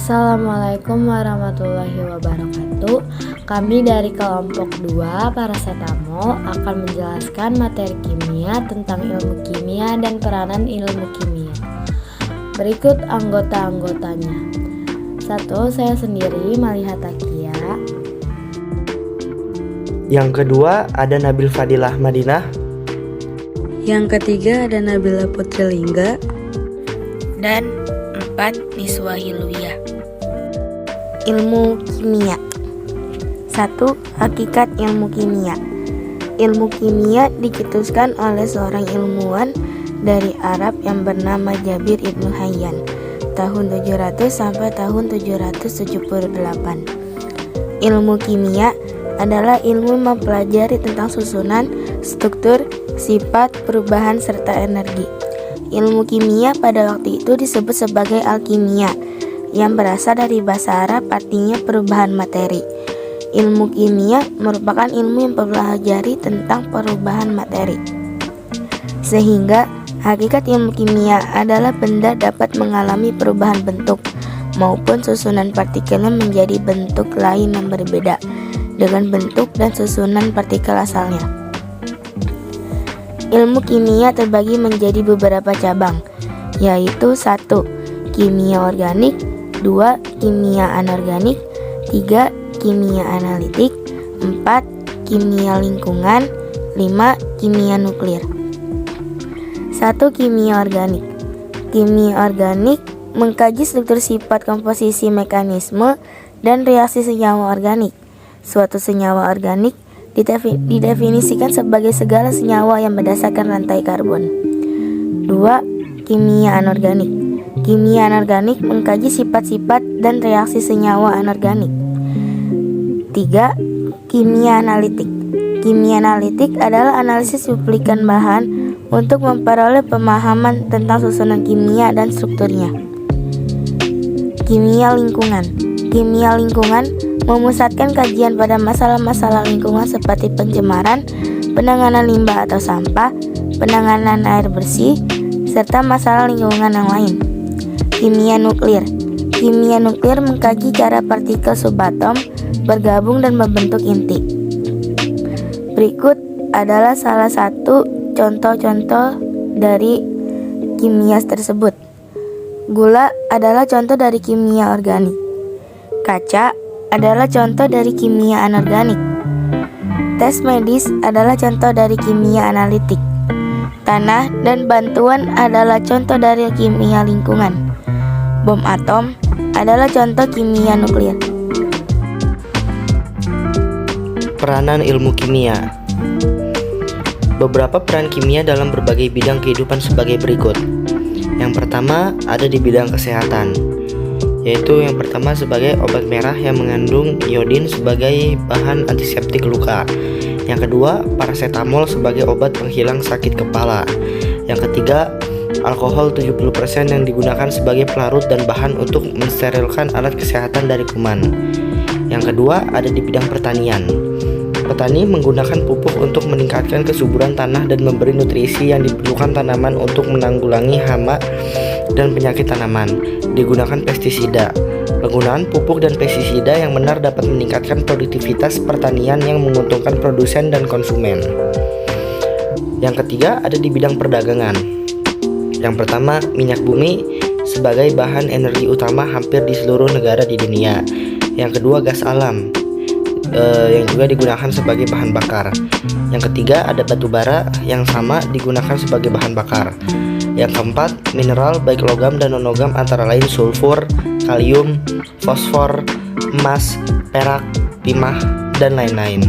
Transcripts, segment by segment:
Assalamualaikum warahmatullahi wabarakatuh. Kami dari kelompok 2 Paracetamol akan menjelaskan materi kimia tentang ilmu kimia dan peranan ilmu kimia. Berikut anggota-anggotanya. 1. Saya sendiri, Maliha Takia. Yang kedua ada Nabil Fadilah Madinah. Yang ketiga ada Nabila Putri Lingga. Dan 4. Niswa Hilwiyah. Ilmu kimia. 1. Hakikat ilmu kimia. Ilmu kimia dicetuskan oleh seorang ilmuwan dari Arab yang bernama Jabir Ibnu Hayyan tahun 700 sampai tahun 778. Ilmu kimia adalah ilmu mempelajari tentang susunan, struktur, sifat, perubahan, serta energi. Ilmu kimia pada waktu itu disebut sebagai alkimia, yang berasal dari bahasa Arab artinya perubahan materi. Ilmu kimia merupakan ilmu yang mempelajari tentang perubahan materi. Sehingga hakikat ilmu kimia adalah benda dapat mengalami perubahan bentuk maupun susunan partikelnya menjadi bentuk lain yang berbeda dengan bentuk dan susunan partikel asalnya. Ilmu kimia terbagi menjadi beberapa cabang, yaitu 1. Kimia organik, 2. Kimia anorganik, 3. Kimia analitik, 4. Kimia lingkungan, 5. Kimia nuklir. 1. Kimia organik. Kimia organik mengkaji struktur, sifat, komposisi, mekanisme, dan reaksi senyawa organik. Suatu senyawa organik didefinisikan sebagai segala senyawa yang berdasarkan rantai karbon. 2. Kimia anorganik. Kimia anorganik mengkaji sifat-sifat dan reaksi senyawa anorganik. 3. Kimia analitik. Kimia analitik adalah analisis cuplikan bahan untuk memperoleh pemahaman tentang susunan kimia dan strukturnya. Kimia lingkungan. Kimia lingkungan memusatkan kajian pada masalah-masalah lingkungan seperti pencemaran, penanganan limbah atau sampah, penanganan air bersih, serta masalah lingkungan yang lain. Kimia nuklir. Kimia nuklir mengkaji cara partikel subatom bergabung dan membentuk inti. Berikut adalah salah satu contoh-contoh dari kimia tersebut. Gula adalah contoh dari kimia organik. Kaca adalah contoh dari kimia anorganik. Tes medis adalah contoh dari kimia analitik. Tanah dan bantuan adalah contoh dari kimia lingkungan. Bom atom adalah contoh kimia nuklir. Peranan ilmu kimia. Beberapa peran kimia dalam berbagai bidang kehidupan sebagai berikut. Yang pertama ada di bidang kesehatan, yaitu yang pertama sebagai obat merah yang mengandung iodin sebagai bahan antiseptik luka. Yang kedua, paracetamol sebagai obat penghilang sakit kepala. Yang ketiga, alkohol 70% yang digunakan sebagai pelarut dan bahan untuk mensterilkan alat kesehatan dari kuman. Yang kedua, ada di bidang pertanian. Petani menggunakan pupuk untuk meningkatkan kesuburan tanah dan memberi nutrisi yang dibutuhkan tanaman untuk menanggulangi hama dan penyakit tanaman. Digunakan pestisida. Penggunaan pupuk dan pestisida yang benar dapat meningkatkan produktivitas pertanian yang menguntungkan produsen dan konsumen. Yang ketiga ada di bidang perdagangan. Yang pertama, minyak bumi sebagai bahan energi utama hampir di seluruh negara di dunia. Yang kedua, gas alam yang juga digunakan sebagai bahan bakar. Yang ketiga ada batu bara yang sama digunakan sebagai bahan bakar. Yang keempat, mineral baik logam dan non-logam antara lain sulfur, kalium, fosfor, emas, perak, timah, dan lain-lain.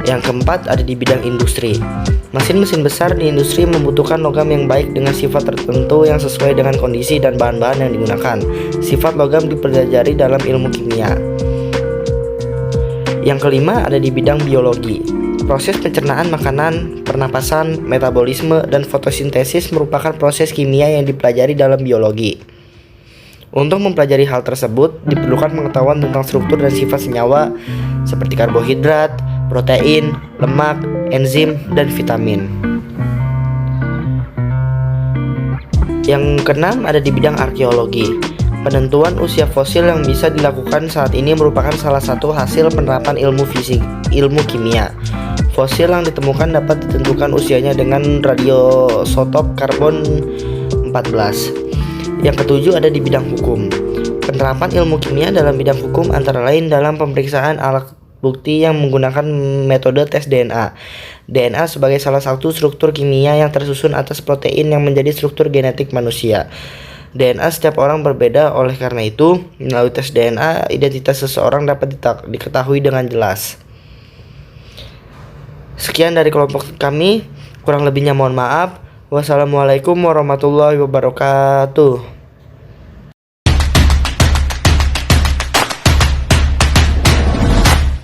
Yang keempat ada di bidang industri. Mesin-mesin besar di industri membutuhkan logam yang baik dengan sifat tertentu yang sesuai dengan kondisi dan bahan-bahan yang digunakan. Sifat logam dipelajari dalam ilmu kimia. Yang kelima ada di bidang biologi. Proses pencernaan makanan, pernapasan, metabolisme, dan fotosintesis merupakan proses kimia yang dipelajari dalam biologi. Untuk mempelajari hal tersebut, diperlukan pengetahuan tentang struktur dan sifat senyawa seperti karbohidrat, protein, lemak, enzim, dan vitamin. Yang keenam ada di bidang arkeologi. Penentuan usia fosil yang bisa dilakukan saat ini merupakan salah satu hasil penerapan ilmu kimia. Fosil yang ditemukan dapat ditentukan usianya dengan radiosotop karbon 14. Yang ketujuh ada di bidang hukum. Penerapan ilmu kimia dalam bidang hukum antara lain dalam pemeriksaan alat bukti yang menggunakan metode tes DNA. DNA sebagai salah satu struktur kimia yang tersusun atas protein yang menjadi struktur genetik manusia. DNA setiap orang berbeda, oleh karena itu, melalui tes DNA, identitas seseorang dapat diketahui dengan jelas. Sekian dari kelompok kami, kurang lebihnya mohon maaf. Wassalamualaikum warahmatullahi wabarakatuh.